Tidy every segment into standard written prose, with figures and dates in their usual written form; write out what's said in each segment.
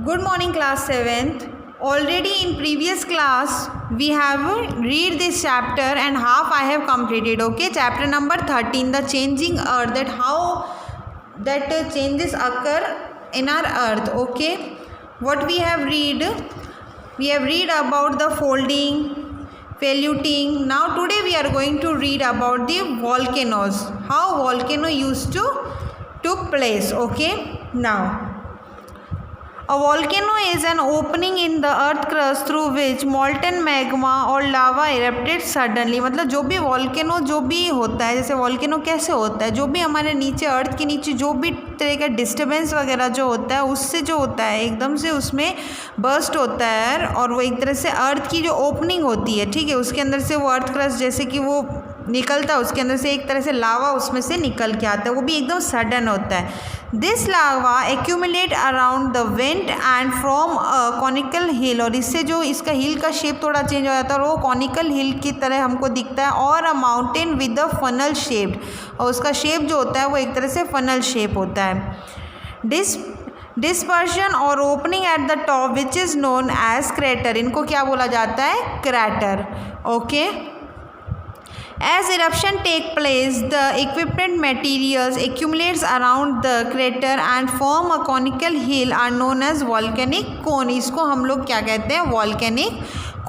Good morning, class 7th. Already in previous class we have read this chapter and half I have completed. Okay, chapter number 13, the changing earth, that how that changes occur in our earth. Okay, what we have read about the folding, faluting. Now today we are going to read about the volcanoes, how volcano used to took place. Okay, now a volcano is an opening in the earth crust through which molten magma or lava erupted suddenly. मतलब जो भी volcano जो भी होता है, जैसे volcano कैसे होता है, जो भी हमारे नीचे अर्थ के नीचे जो भी तरह का डिस्टर्बेंस वगैरह जो होता है उससे जो होता है एकदम से उसमें बर्स्ट होता है और वो एक तरह से अर्थ की जो ओपनिंग होती है, ठीक है, उसके अंदर से वो अर्थ क्रस्ट जैसे कि वो निकलता है, उसके अंदर से एक तरह से लावा उसमें से निकल के आता है, वो भी एकदम सडन होता है. This lava accumulate around the vent and from a conical hill, और इससे जो इसका हिल का शेप थोड़ा चेंज हो जाता है और वो कॉनिकल हिल की तरह हमको दिखता है, और अ mountain with the funnel shaped, और उसका शेप जो होता है वो एक तरह से फनल शेप होता है. डिस्पर्शन और opening at the top which is known as crater, इनको क्या बोला जाता है, crater. Okay, as eruption take place, the equipment materials accumulates around the crater and form a conical hill are known as volcanic cone. इसको हम लोग क्या कहते हैं, volcanic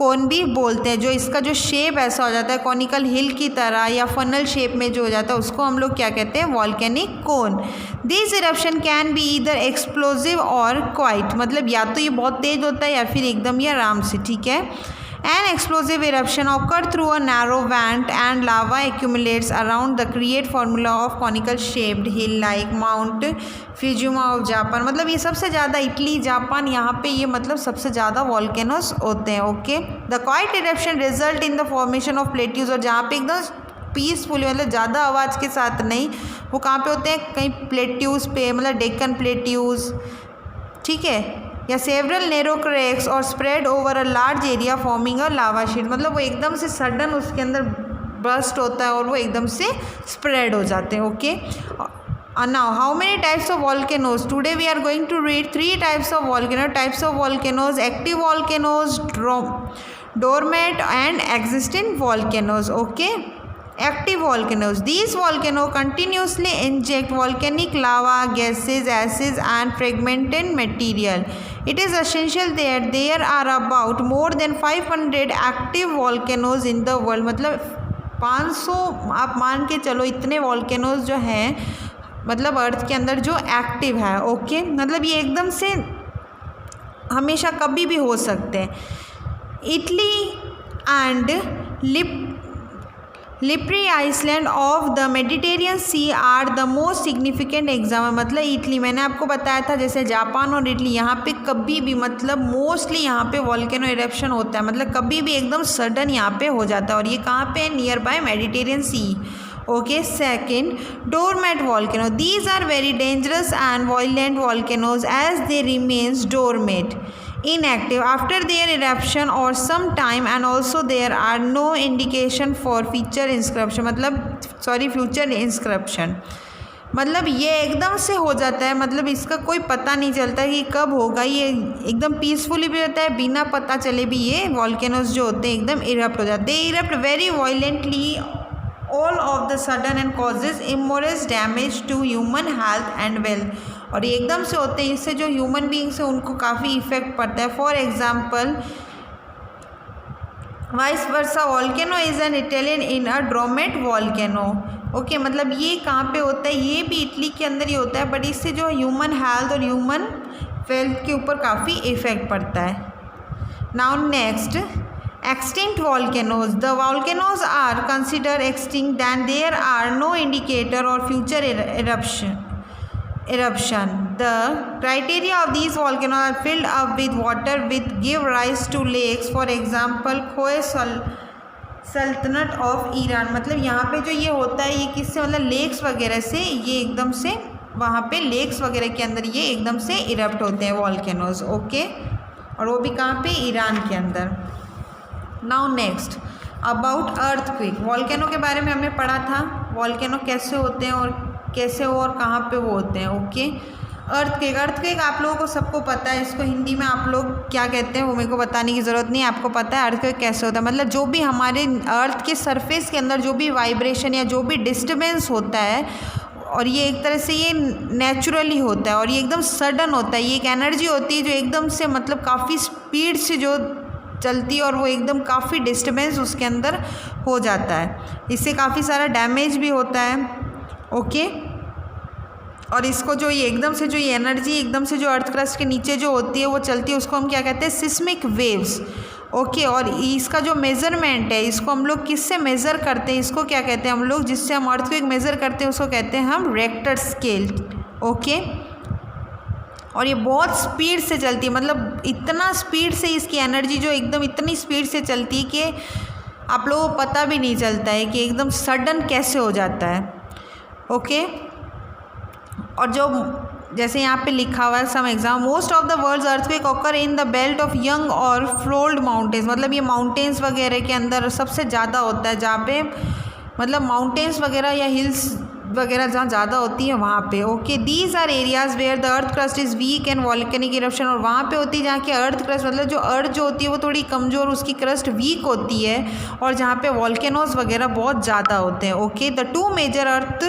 cone भी बोलते हैं. जो इसका जो शेप ऐसा हो जाता है कॉनिकल हिल की तरह या फनल शेप में जो हो जाता है उसको हम लोग क्या कहते हैं, volcanic cone. This eruption can be either explosive और क्वाइट, मतलब या तो ये बहुत तेज होता है या फिर एकदम ही आराम से, ठीक है. An explosive eruption occurred through a narrow vent and lava accumulates around the create formula of conical shaped hill like Mount Fujiuma of Japan. मतलब ये सबसे ज़्यादा इटली जापान यहाँ पे ये मतलब सबसे ज़्यादा वॉल्केनोस होते हैं. Okay, the quite eruption result in the formation of plateaus, और जहाँ पे एकदम पीसफुली मतलब ज़्यादा आवाज़ के साथ नहीं, वो कहाँ पे होते हैं, कहीं प्लेट्यूज पे, मतलब डेक्कन प्लेट्यूज, ठीक है, या सेवरल नैरो क्रैक्स और spread over a large area forming a lava sheet, मतलब वो एकदम से सडन उसके अंदर बर्स्ट होता है और वो एकदम से स्प्रेड हो जाते हैं. Okay, now how many types of volcanoes, today we are going to read 3 types of volcanoes, active volcanoes, dormant and existing volcanoes. Okay, active volcanoes, these volcanoes continuously inject volcanic lava, gases, acids and fragmented material. It is essential that there are about more than 500 active volcanoes in the world. मतलब 500 आप मान के चलो इतने volcanoes जो हैं मतलब अर्थ के अंदर जो एक्टिव है. ओके, मतलब ये एकदम से हमेशा कभी भी हो सकते हैं. Italy and Lipari island off the Mediterranean sea are the most significant example. मतलब इटली, मैंने आपको बताया था जैसे जापान और इटली यहाँ पे कभी भी मतलब मोस्टली यहाँ पे वॉल्केनो इरप्शन होता है, मतलब कभी भी एकदम सडन यहाँ पे हो जाता है, और ये कहाँ पे, near by Mediterranean sea. Okay, second, dormant volcano, these are very dangerous and violent volcanoes as they remains dormant inactive after their eruption or some time, and also there are no indication for future inscription. मतलब ये एकदम से हो जाता है, मतलब इसका कोई पता नहीं चलता कि कब होगा, ये एकदम पीसफुली भी होता है, बिना पता चले भी ये वॉल्केनोज जो होते हैं एकदम इरप्ट हो जाते हैं. Erupt very violently all of the sudden and causes immense damage to human health and wealth, और ये एकदम से होते हैं, इससे जो ह्यूमन बींग्स है उनको काफ़ी इफेक्ट पड़ता है. For example vice versa volcano is an Italian in a doormat volcano. Okay, मतलब ये कहाँ पे होता है, ये भी इटली के अंदर ही होता है, बट इससे जो ह्यूमन हेल्थ और ह्यूमन वेल्थ के ऊपर काफ़ी इफेक्ट पड़ता है. Now next, extinct volcanoes. The volcanoes are considered extinct and there are no indicator or future eruption. The criteria of these volcanoes are filled up with water with give rise to lakes. For example, खोए सल्तनत of Iran, मतलब यहाँ पे जो ये होता है ये किससे, मतलब लेक्स वगैरह से, ये एकदम से वहाँ पे लेक्स वगैरह के अंदर ये एकदम से इरप्ट होते हैं वॉल्केनोज. ओके, और वो भी कहाँ पे, ईरान के अंदर. Now next about earthquake. Volcano के बारे में हमने पढ़ा था, वॉल्केनो कैसे होते हैं और कैसे हो और कहाँ पे वो होते हैं. ओके, अर्थक्वेक आप लोगों को सबको पता है, इसको हिंदी में आप लोग क्या कहते हैं वो मेरे को बताने की ज़रूरत नहीं है, आपको पता है अर्थक्वेक कैसे होता है। मतलब जो भी हमारे अर्थ के सरफेस के अंदर जो भी वाइब्रेशन या जो भी डिस्टर्बेंस होता है, और ये एक तरह से ये नेचुरली होता है और ये एकदम सडन होता है। ये एक एनर्जी होती है जो एकदम से मतलब काफ़ी स्पीड से जो चलती है और वो एकदम काफ़ी डिस्टर्बेंस उसके अंदर हो जाता है। इससे काफ़ी सारा डैमेज भी होता है। ओके, और इसको जो ये एकदम से जो ये एनर्जी एकदम से जो अर्थ क्रस्ट के नीचे जो होती है वो चलती है, उसको हम क्या कहते हैं, सिस्मिक वेव्स। ओके, और इसका जो मेज़रमेंट है इसको हम लोग किससे मेज़र करते हैं, इसको क्या कहते हैं हम लोग, जिससे हम अर्थक्वेक मेज़र करते हैं उसको कहते हैं हम रेक्टर स्केल। ओके, और ये बहुत स्पीड से चलती है, मतलब इतना स्पीड से इसकी एनर्जी जो एकदम इतनी स्पीड से चलती है कि आप लोगों को पता भी नहीं चलता है कि एकदम सडन कैसे हो जाता है। ओके, और जो जैसे यहाँ पे लिखा हुआ है some exam, most of the world's earthquake occur in the belt of young और फ्लोल्ड माउंटेन्स। मतलब ये माउंटेन्स वगैरह के अंदर सबसे ज़्यादा होता है, जहाँ पे मतलब माउंटेन्स वगैरह या हिल्स वगैरह जहाँ ज़्यादा होती है वहाँ पे। Okay, these are areas where the earth crust is weak and volcanic eruption. और वहाँ पे होती है जहाँ की अर्थ क्रस्ट मतलब जो अर्थ जो होती है वो थोड़ी कमज़ोर, उसकी क्रस्ट वीक होती है, और जहाँ पे वॉल्केनोज वगैरह बहुत ज़्यादा होते हैं। Okay, the two major earth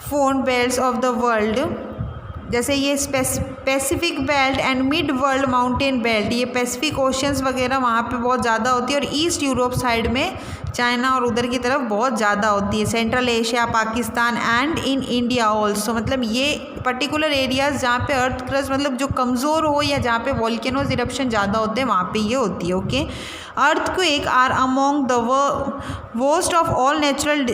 phone belts of the world, जैसे ये Pacific belt and mid world mountain belt, ये पैसिफिक ओशंस वगैरह वहाँ पे बहुत ज़्यादा होती है, और ईस्ट यूरोप साइड में चाइना और उधर की तरफ बहुत ज़्यादा होती है, central Asia, Pakistan and in India also. मतलब ये पर्टिकुलर एरियाज़ जहाँ पे अर्थ क्रस्ट मतलब जो कमज़ोर हो या जहाँ पे वॉल्केनोज इरप्शन ज़्यादा होते हैं वहाँ पे ये होती है। Okay, earthquake are among the worst of all natural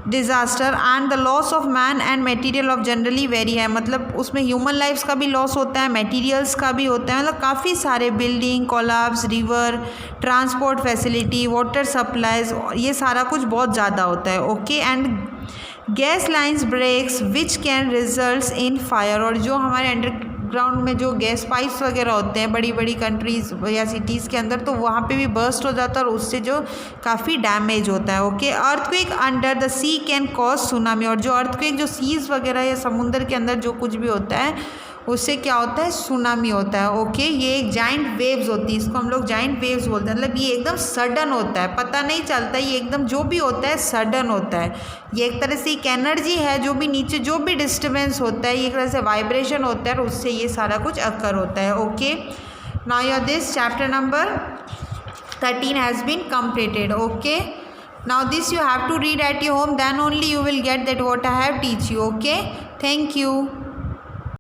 disaster and the loss of man and material of generally very है। मतलब उसमें ह्यूमन लाइफ्स का भी लॉस होता है, मटेरियल्स का भी होता है, मतलब काफ़ी सारे building collapse, river, transport facility, water supplies, ये सारा कुछ बहुत ज़्यादा होता है। Okay, and gas lines breaks which can result in fire. और जो हमारे अंडरग्राउंड में जो गैस पाइप्स वगैरह होते हैं बड़ी बड़ी कंट्रीज़ या सिटीज़ के अंदर, तो वहाँ पे भी बर्स्ट हो जाता है और उससे जो काफ़ी डैमेज होता है। Okay, earthquake under the sea can cause tsunami. और जो अर्थक्वेक जो सीज़ वगैरह या समुद्र के अंदर जो कुछ भी होता है उससे क्या होता है, सुनामी होता है। ओके, ये एक जाइंट वेव्स होती है, इसको हम लोग जाइंट वेव्स बोलते हैं। मतलब ये एकदम सडन होता है, पता नहीं चलता, ये एकदम जो भी होता है सडन होता है। ये एक तरह से एक एनर्जी है, जो भी नीचे जो भी डिस्टर्बेंस होता है ये एक तरह से वाइब्रेशन होता है और उससे ये सारा कुछ अकर होता है। Okay, now your this chapter number 13 has been completed. Okay, now this you have to read at your home, then only you will get that what I have teach you. Okay, thank you.